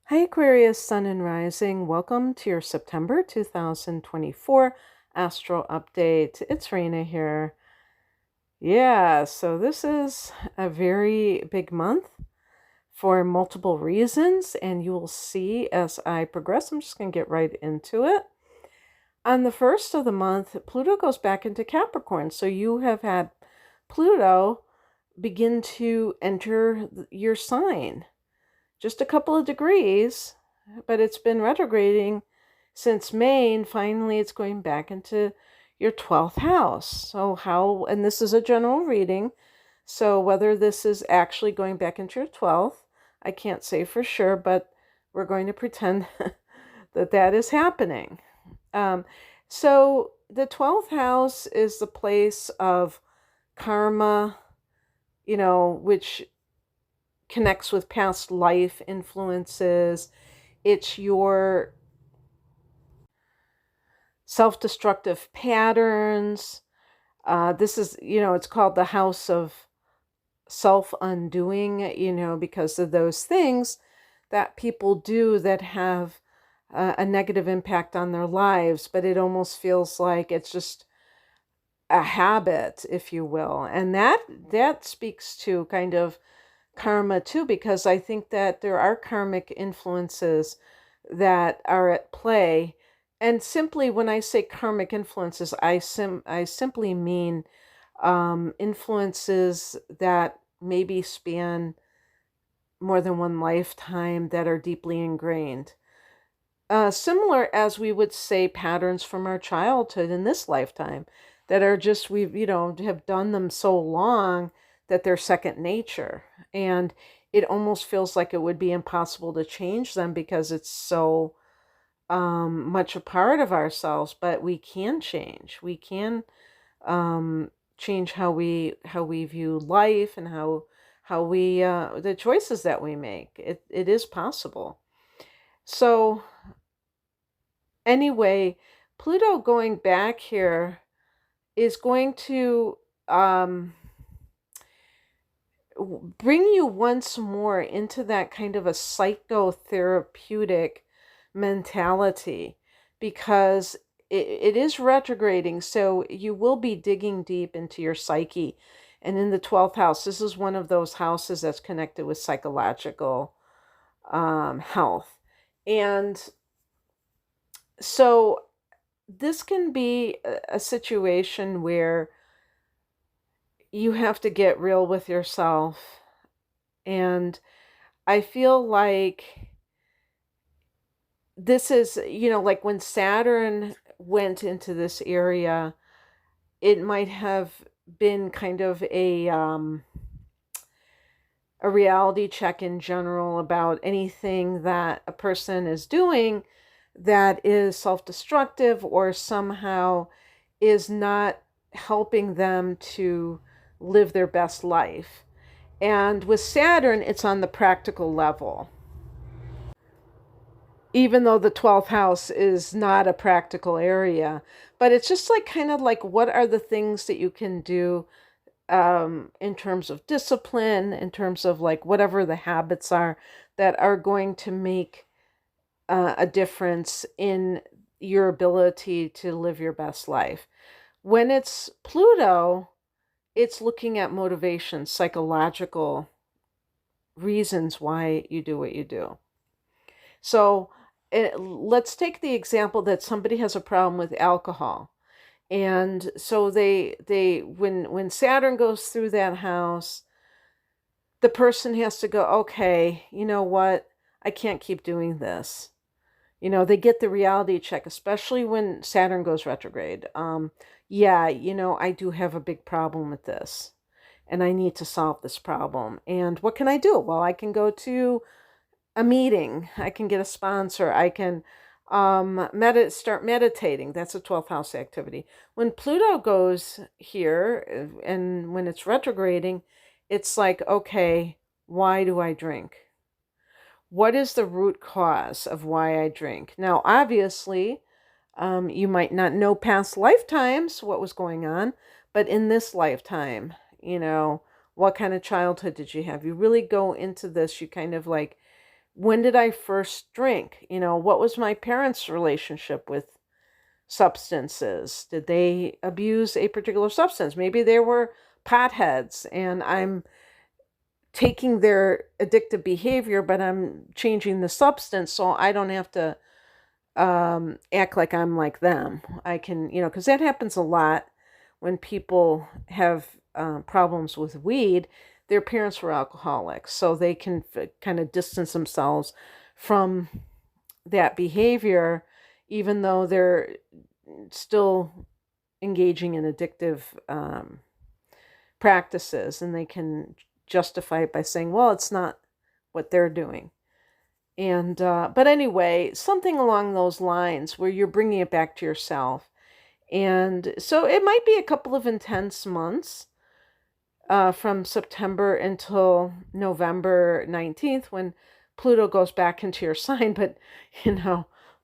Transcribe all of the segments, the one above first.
Hi Aquarius, Sun and Rising. Welcome to your September 2024 Astral Update. It's Raina here. Yeah, so this is a very big month for multiple reasons, and you will see as I progress. I'm just going to get right into it. On the first of the month, Pluto goes back into Capricorn. So you have had Pluto begin to enter your sign. Just a couple of degrees, but it's been retrograding since May, and finally it's going back into your 12th house. So and this is a general reading, so whether this is actually going back into your 12th, I can't say for sure, but we're going to pretend that is happening. So the 12th house is the place of karma, which connects with past life influences. It's your self-destructive patterns. This is, it's called the house of self-undoing, because of those things that people do that have a negative impact on their lives, but it almost feels like it's just a habit, if you will. And that speaks to kind of karma too, because I think that there are karmic influences that are at play. And simply when I say karmic influences, I simply mean influences that maybe span more than one lifetime that are deeply ingrained. Similar as we would say patterns from our childhood in this lifetime that are just, we've, have done them so long that they're second nature. And it almost feels like it would be impossible to change them because it's so much a part of ourselves. But we can change. We can change how we view life and how we the choices that we make. It is possible. So anyway, Pluto going back here is going to bring you once more into that kind of a psychotherapeutic mentality, because it is retrograding. So you will be digging deep into your psyche. And in the 12th house, this is one of those houses that's connected with psychological health. And so this can be a situation where you have to get real with yourself. And I feel like this is, like when Saturn went into this area, it might have been kind of a reality check in general about anything that a person is doing that is self-destructive or somehow is not helping them to live their best life. And with Saturn, it's on the practical level. Even though the 12th house is not a practical area, but it's just like kind of like, what are the things that you can do in terms of discipline, in terms of like whatever the habits are that are going to make a difference in your ability to live your best life. When it's Pluto, it's looking at motivation, psychological reasons why you do what you do. So let's take the example that somebody has a problem with alcohol. And so when Saturn goes through that house, the person has to go, okay, you know what? I can't keep doing this. They get the reality check, especially when Saturn goes retrograde. Yeah, I do have a big problem with this, and I need to solve this problem. And what can I do? Well, I can go to a meeting. I can get a sponsor. I can start meditating. That's a 12th house activity. When Pluto goes here and when it's retrograding, it's like, okay, why do I drink? What is the root cause of why I drink? Now, obviously, you might not know past lifetimes what was going on, but in this lifetime, what kind of childhood did you have? You really go into this, you kind of like when did I first drink? What was my parents' relationship with substances? Did they abuse a particular substance? Maybe they were potheads and I'm taking their addictive behavior, but I'm changing the substance so I don't have to act like I'm like them. I can, because that happens a lot when people have problems with weed. Their parents were alcoholics, so they can kind of distance themselves from that behavior, even though they're still engaging in addictive practices, and they can justify it by saying, well, it's not what they're doing. And but anyway, something along those lines where you're bringing it back to yourself. And so it might be a couple of intense months from September until November 19th, when Pluto goes back into your sign. But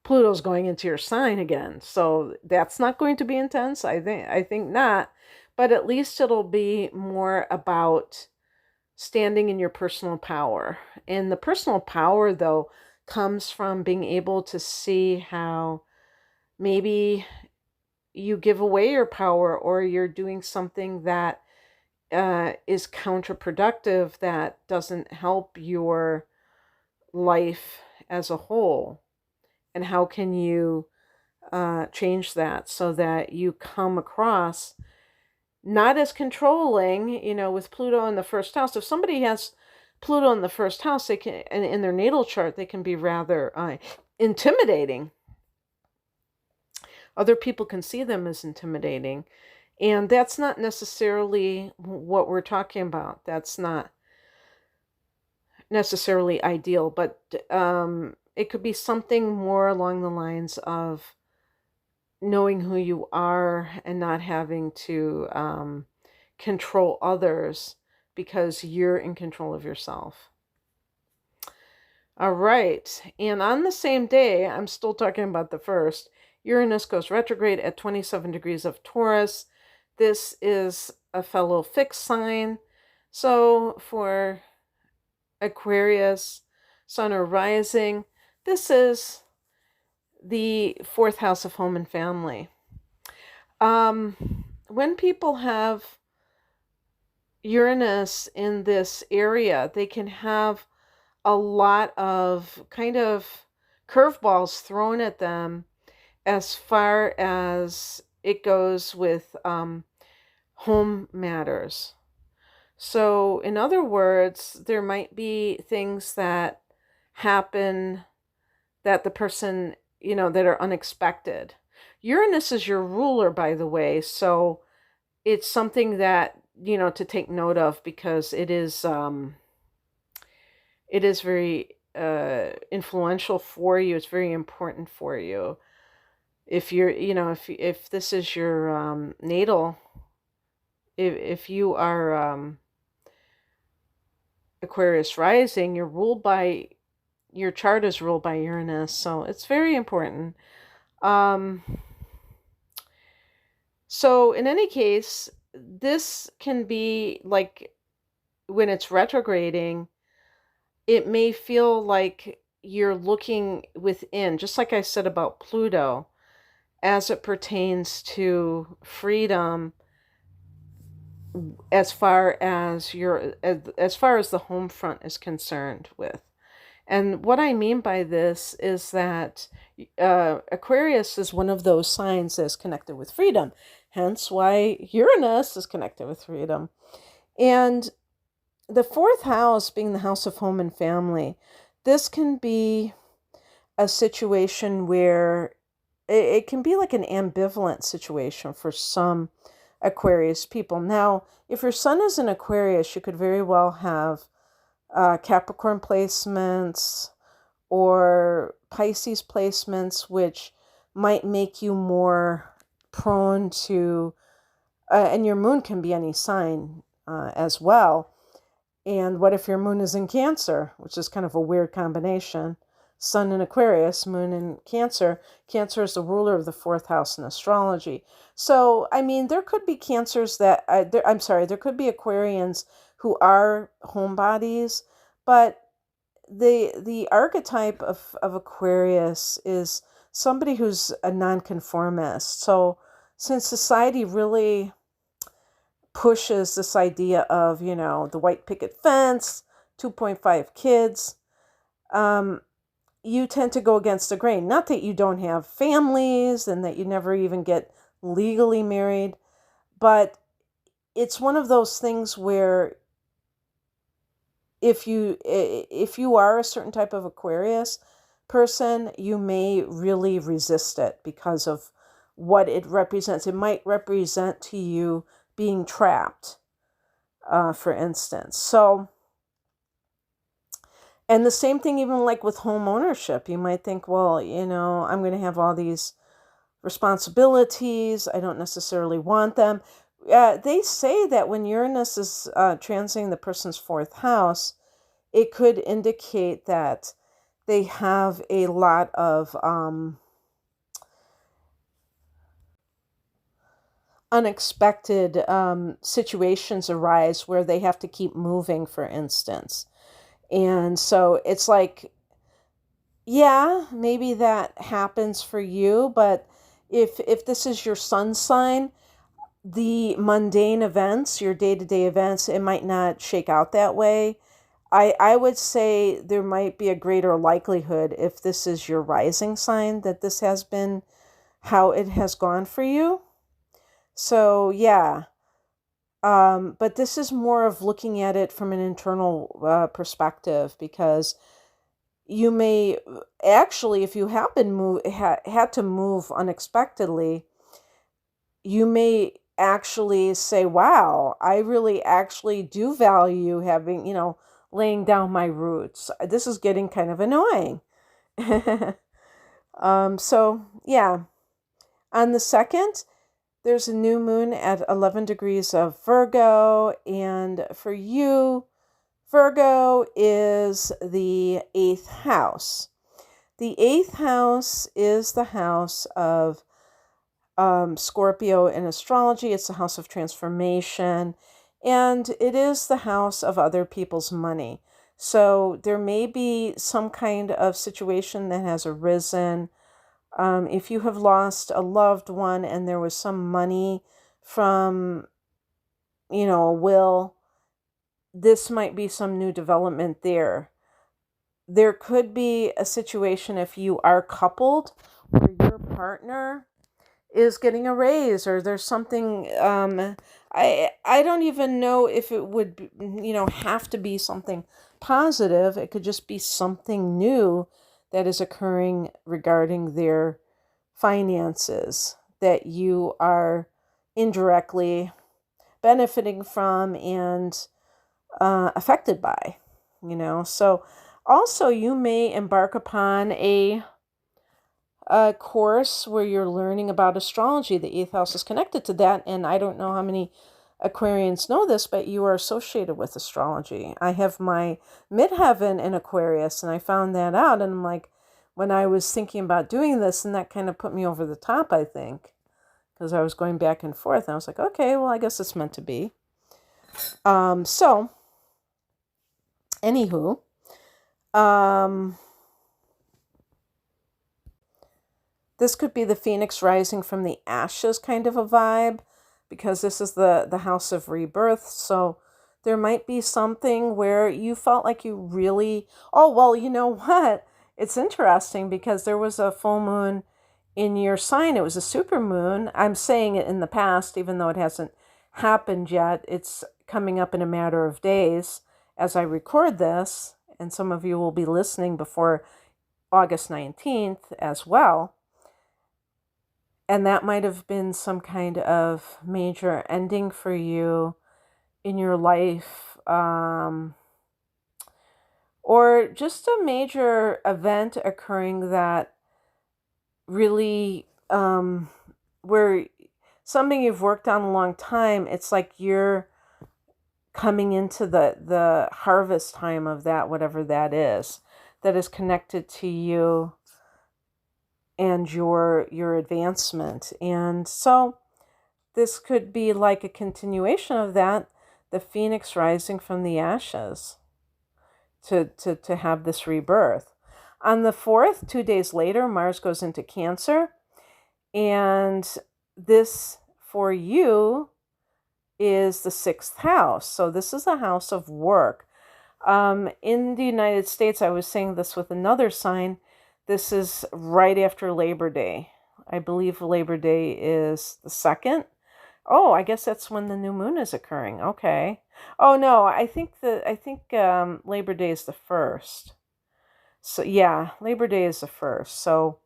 Pluto's going into your sign again, so that's not going to be intense. I think not, but at least it'll be more about standing in your personal power. And the personal power, though, comes from being able to see how maybe you give away your power, or you're doing something that is counterproductive, that doesn't help your life as a whole. And how can you change that so that you come across not as controlling, with Pluto in the first house. If somebody has Pluto in the first house, they can, in their natal chart, they can be rather intimidating. Other people can see them as intimidating. And that's not necessarily what we're talking about. That's not necessarily ideal, but it could be something more along the lines of knowing who you are and not having to control others because you're in control of yourself. All right. And on the same day, I'm still talking about the first, Uranus goes retrograde at 27 degrees of Taurus. This is a fellow fixed sign. So for Aquarius, Sun or rising, this is the fourth house of home and family. When people have Uranus in this area, they can have a lot of kind of curveballs thrown at them as far as it goes with home matters. So, in other words, there might be things that happen that the person, that are unexpected. Uranus is your ruler, by the way, so it's something that, to take note of, because it is very influential for you. It's very important for you. If you're, if this is your natal, if you are Aquarius rising, your chart is ruled by Uranus, so it's very important. So in any case, this can be like, when it's retrograding, it may feel like you're looking within, just like I said about Pluto, as it pertains to freedom, as far as the home front is concerned with. And what I mean by this is that Aquarius is one of those signs that's connected with freedom, hence why Uranus is connected with freedom. And the fourth house being the house of home and family, this can be a situation where it can be like an ambivalent situation for some Aquarius people. Now, if your sun is in Aquarius, you could very well have Capricorn placements or Pisces placements, which might make you more prone to, and your moon can be any sign as well. And what if your moon is in Cancer, which is kind of a weird combination? Sun in Aquarius, moon in Cancer. Cancer is the ruler of the fourth house in astrology. So, I mean, there could be Cancers that, there could be Aquarians who are homebodies, but the archetype of Aquarius is somebody who's a nonconformist. So since society really pushes this idea of, the white picket fence, 2.5 kids, you tend to go against the grain. Not that you don't have families and that you never even get legally married, but it's one of those things where if you are a certain type of Aquarius person, you may really resist it because of what it represents. It might represent to you being trapped, for instance. So, and the same thing even like with home ownership. You might think, well, I'm going to have all these responsibilities. I don't necessarily want them. They say that when Uranus is transiting the person's fourth house, it could indicate that they have a lot of unexpected situations arise where they have to keep moving, for instance. And so it's like, yeah, maybe that happens for you, but if this is your sun sign, the mundane events, your day-to-day events, it might not shake out that way. I would say there might be a greater likelihood if this is your rising sign that this has been how it has gone for you. So yeah, but this is more of looking at it from an internal perspective, because you may actually, if you have been had to move unexpectedly, you may actually say, wow, I really actually do value having, laying down my roots. This is getting kind of annoying. So yeah, on the 2nd, there's a new moon at 11 degrees of Virgo, and for you, Virgo is the 8th house. The 8th house is the house of Scorpio in astrology. It's the house of transformation, and it is the house of other people's money. So there may be some kind of situation that has arisen. If you have lost a loved one and there was some money from, a will, this might be some new development there. There could be a situation if you are coupled where your partner is getting a raise, or there's something, I don't even know if it would, have to be something positive. It could just be something new that is occurring regarding their finances that you are indirectly benefiting from and affected by, So also you may embark upon a course where you're learning about astrology. The 8th house is connected to that, and I don't know how many Aquarians know this, but you are associated with astrology. I have my midheaven in Aquarius, and I found that out, and I'm like, when I was thinking about doing this, and that kind of put me over the top, I think, because I was going back and forth, and I was like, okay, well, I guess it's meant to be. So, anywho, this could be the phoenix rising from the ashes kind of a vibe, because this is the house of rebirth. So there might be something where you felt like you really, oh, well, you know what? It's interesting because there was a full moon in your sign. It was a super moon. I'm saying it in the past, even though it hasn't happened yet. It's coming up in a matter of days as I record this, and some of you will be listening before August 19th as well. And that might have been some kind of major ending for you in your life, or just a major event occurring that really, where something you've worked on a long time, it's like you're coming into the harvest time of that, whatever that is connected to you and your advancement. And so this could be like a continuation of that, the phoenix rising from the ashes. to have this rebirth. On the 4th, 2 days later, Mars goes into Cancer. And this for you is the 6th house. So this is a house of work. In the United States, I was saying this with another sign. This is right after Labor Day. I believe Labor Day is the 2nd. Oh, I guess that's when the new moon is occurring. Okay. Oh no, I think Labor Day is the 1st. So yeah, Labor Day is the 1st. So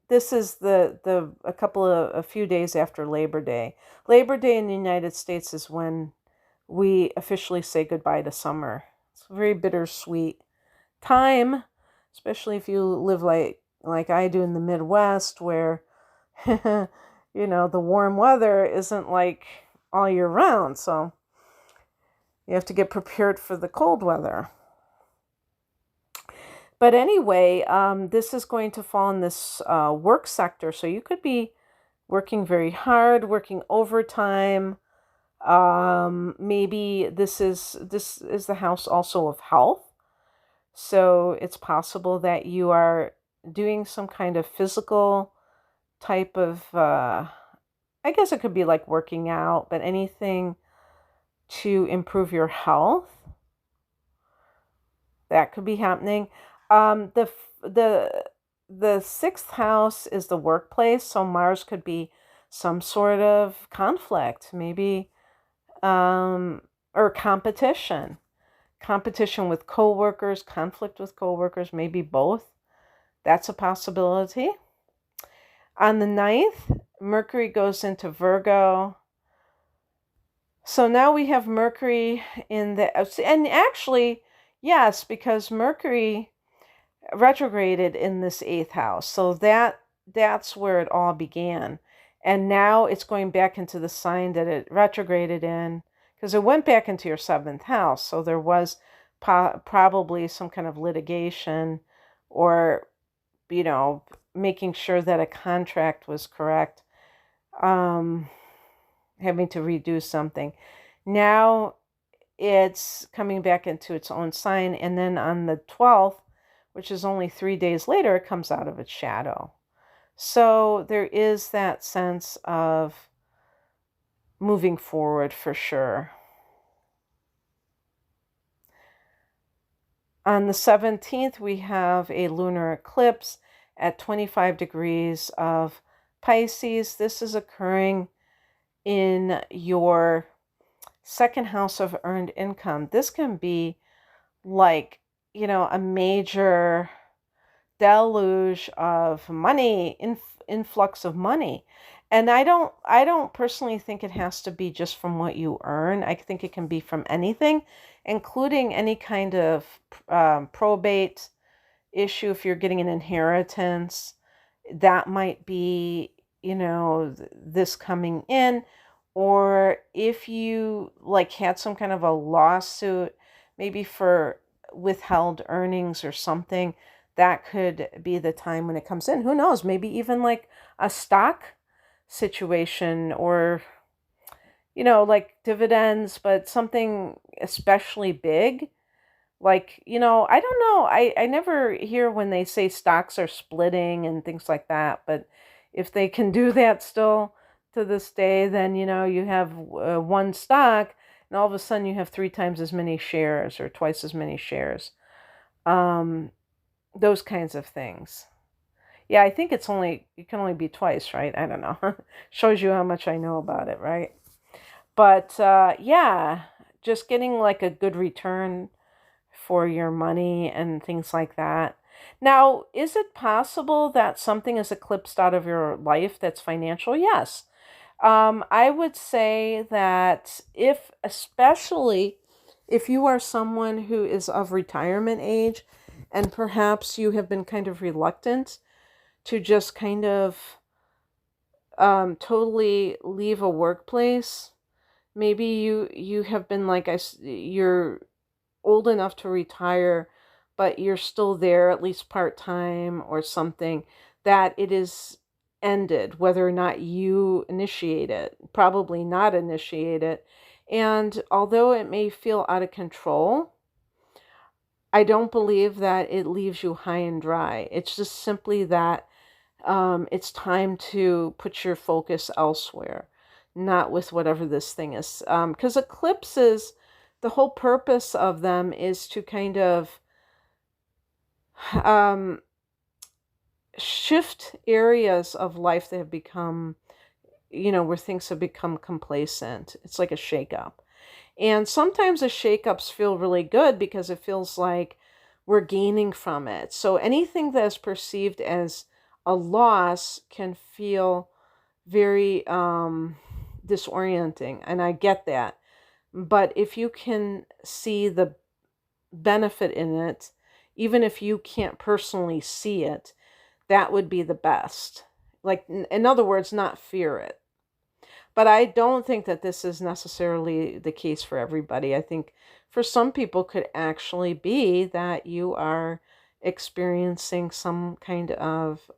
this is a few days after Labor Day. Labor Day in the United States is when we officially say goodbye to summer. It's a very bittersweet time, especially if you live like I do in the Midwest, where the warm weather isn't like all year round. So you have to get prepared for the cold weather. But anyway, this is going to fall in this work sector. So you could be working very hard, working overtime. Maybe this is the house also of health. So it's possible that you are doing some kind of physical type of, I guess it could be like working out, but anything to improve your health, that could be happening. The 6th house is the workplace, so Mars could be some sort of conflict, maybe, or competition with coworkers, conflict with coworkers, maybe both. That's a possibility. On the 9th, Mercury goes into Virgo. So now we have Mercury and actually, yes, because Mercury retrograded in this 8th house. So that's where it all began. And now it's going back into the sign that it retrograded in, because it went back into your 7th house. So there was probably some kind of litigation, or, making sure that a contract was correct, having to redo something. Now it's coming back into its own sign. And then on the 12th, which is only 3 days later, it comes out of its shadow. So there is that sense of moving forward for sure. On the 17th, we have a lunar eclipse at 25 degrees of Pisces. This is occurring in your 2nd house of earned income. This can be like, a major deluge of money, influx of money. And I don't personally think it has to be just from what you earn. I think it can be from anything, including any kind of probate issue. If you're getting an inheritance, that might be, this coming in. Or if you had some kind of a lawsuit, maybe for withheld earnings or something, that could be the time when it comes in. Who knows? Maybe even like a stock situation, or, like dividends, but something especially big. I don't know. I never hear when they say stocks are splitting and things like that. But if they can do that still to this day, then, you have one stock, and all of a sudden you have 3 times as many shares or twice as many shares. Those kinds of things. Yeah, I think it can only be twice, right? I don't know. Shows you how much I know about it, right? But yeah, just getting like a good return for your money and things like that. Now, is it possible that something is eclipsed out of your life that's financial? Yes. I would say that especially if you are someone who is of retirement age, and perhaps you have been kind of reluctant to just kind of totally leave a workplace. Maybe you have been you're old enough to retire, but you're still there at least part-time or something, that it is ended, whether or not you initiate it, probably not initiate it. And although it may feel out of control, I don't believe that it leaves you high and dry. It's just simply that it's time to put your focus elsewhere, not with whatever this thing is. Because eclipses, the whole purpose of them is to kind of um, shift areas of life that have become, where things have become complacent. It's like a shakeup. And sometimes the shakeups feel really good because it feels like we're gaining from it. So anything that is perceived as a loss can feel very disorienting. And I get that. But if you can see the benefit in it, even if you can't personally see it, that would be the best. Like, in other words, not fear it. But I don't think that this is necessarily the case for everybody. I think for some people could actually be that you are experiencing some kind of,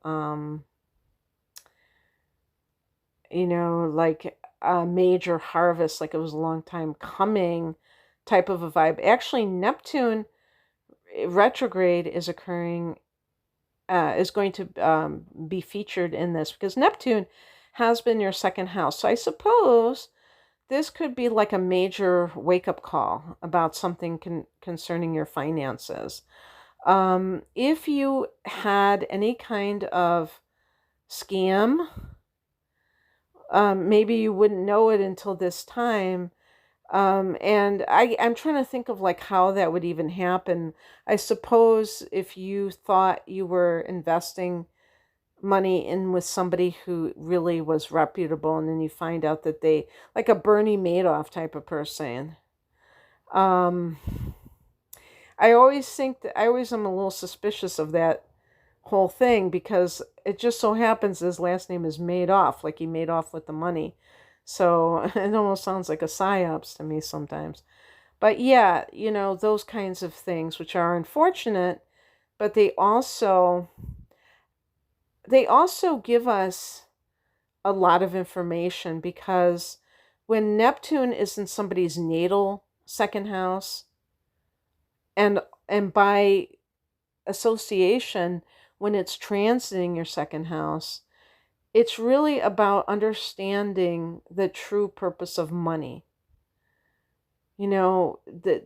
like a major harvest, like it was a long time coming type of a vibe. Actually, Neptune retrograde is occurring, is going to be featured in this because Neptune has been your second house. So I suppose this could be like a major wake-up call about something concerning your finances. If you had any kind of scam, maybe you wouldn't know it until this time. And I'm trying to think of like how that would even happen. I suppose if you thought you were investing money in with somebody who really was reputable, and then you find out that they, like a Bernie Madoff type of person. Um, I always think that I always am a little suspicious of that whole thing because it just so happens his last name is Madoff, like he made off with the money. So it almost sounds like a psyops to me sometimes. But yeah, those kinds of things, which are unfortunate, but they also give us a lot of information because when Neptune is in somebody's natal second house, and by association, when it's transiting your second house, it's really about understanding the true purpose of money. That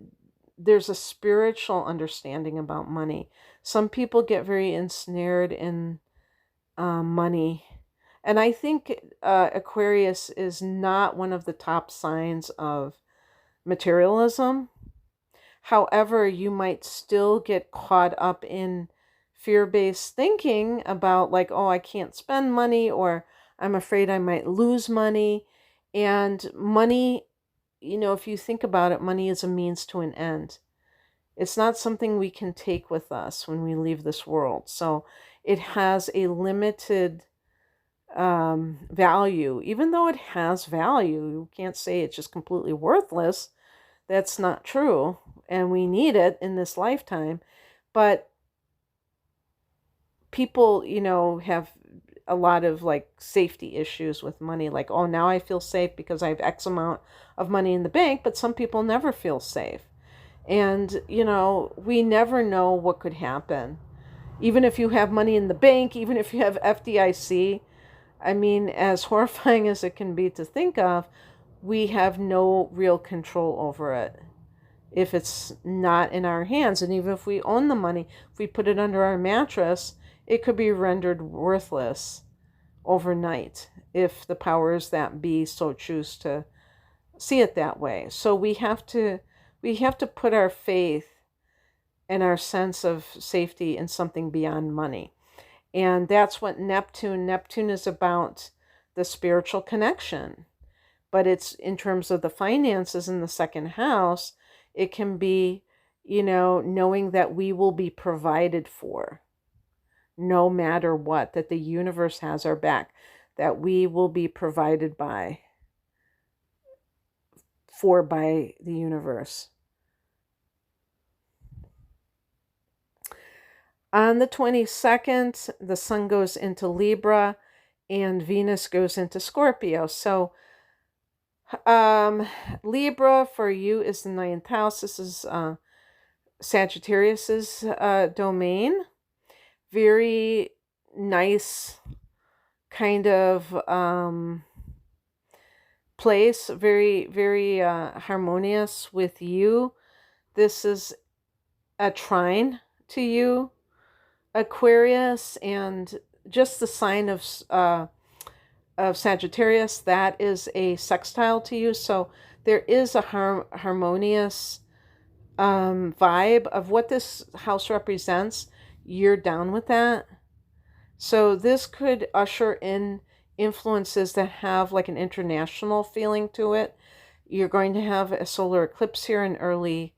there's a spiritual understanding about money. Some people get very ensnared in money. And I think Aquarius is not one of the top signs of materialism. However, you might still get caught up in fear-based thinking about like, oh, I can't spend money, or I'm afraid I might lose money. And money, if you think about it, money is a means to an end. It's not something we can take with us when we leave this world. So it has a limited value. Even though it has value, you can't say it's just completely worthless. That's not true. And we need it in this lifetime. But people, have a lot of like safety issues with money. Like, oh, now I feel safe because I have X amount of money in the bank. But some people never feel safe. And, we never know what could happen. Even if you have money in the bank, even if you have FDIC, I mean, as horrifying as it can be to think of, we have no real control over it if it's not in our hands. And even if we own the money, if we put it under our mattress, it could be rendered worthless overnight if the powers that be so choose to see it that way. So we have to put our faith and our sense of safety in something beyond money. And that's what Neptune is about, the spiritual connection. But it's in terms of the finances in the second house, it can be, knowing that we will be provided for no matter what, that the universe has our back, that we will be provided by the universe. On the 22nd, the sun goes into Libra and Venus goes into Scorpio. So Libra for you is the ninth house. This is Sagittarius's domain. Very nice kind of place, very, very harmonious with you. This is a trine to you, Aquarius, and just the sign of Sagittarius, that is a sextile to you. So there is a harmonious vibe of what this house represents. You're down with that. So this could usher in influences that have like an international feeling to it. You're going to have a solar eclipse here in early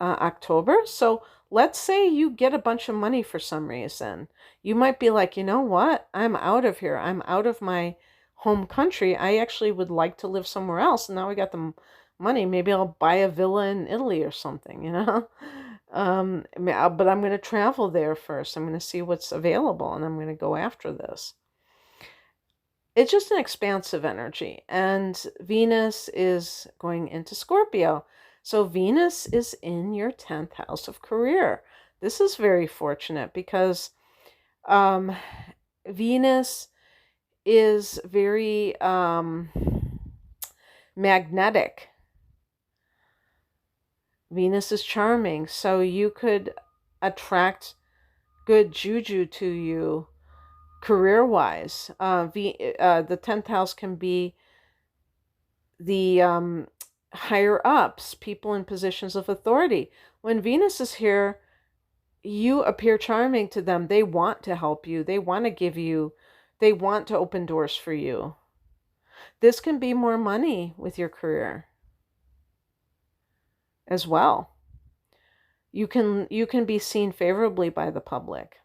October. So let's say you get a bunch of money for some reason. You might be like, you know what? I'm out of here. I'm out of my home country. I actually would like to live somewhere else. And now we got the money. Maybe I'll buy a villa in Italy or something, you know? But I'm going to travel there first. I'm going to see what's available and I'm going to go after this. It's just an expansive energy. And Venus is going into Scorpio. So Venus is in your 10th house of career. This is very fortunate because Venus is very magnetic. Venus is charming, so you could attract good juju to you career-wise. The 10th house can be the higher ups, people in positions of authority. When Venus is here, you appear charming to them. They want to help you. They want to give you, they want to open doors for you. This can be more money with your career as well. You can be seen favorably by the public.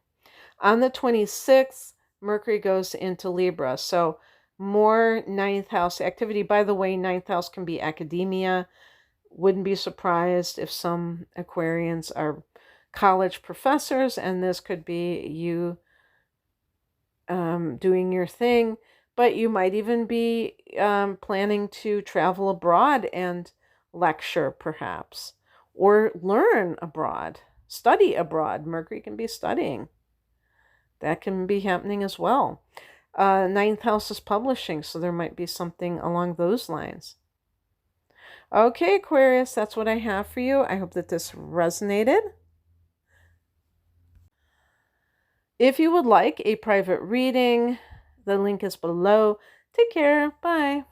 On the 26th, Mercury goes into Libra. So more ninth house activity. By the way, ninth house can be academia. Wouldn't be surprised if some Aquarians are college professors, and this could be you doing your thing. But you might even be planning to travel abroad and lecture, perhaps, or learn abroad, study abroad. Mercury can be studying. That can be happening as well. Ninth house is publishing, so there might be something along those lines. Okay, Aquarius, that's what I have for you. I hope that this resonated. If you would like a private reading, the link is below. Take care. Bye.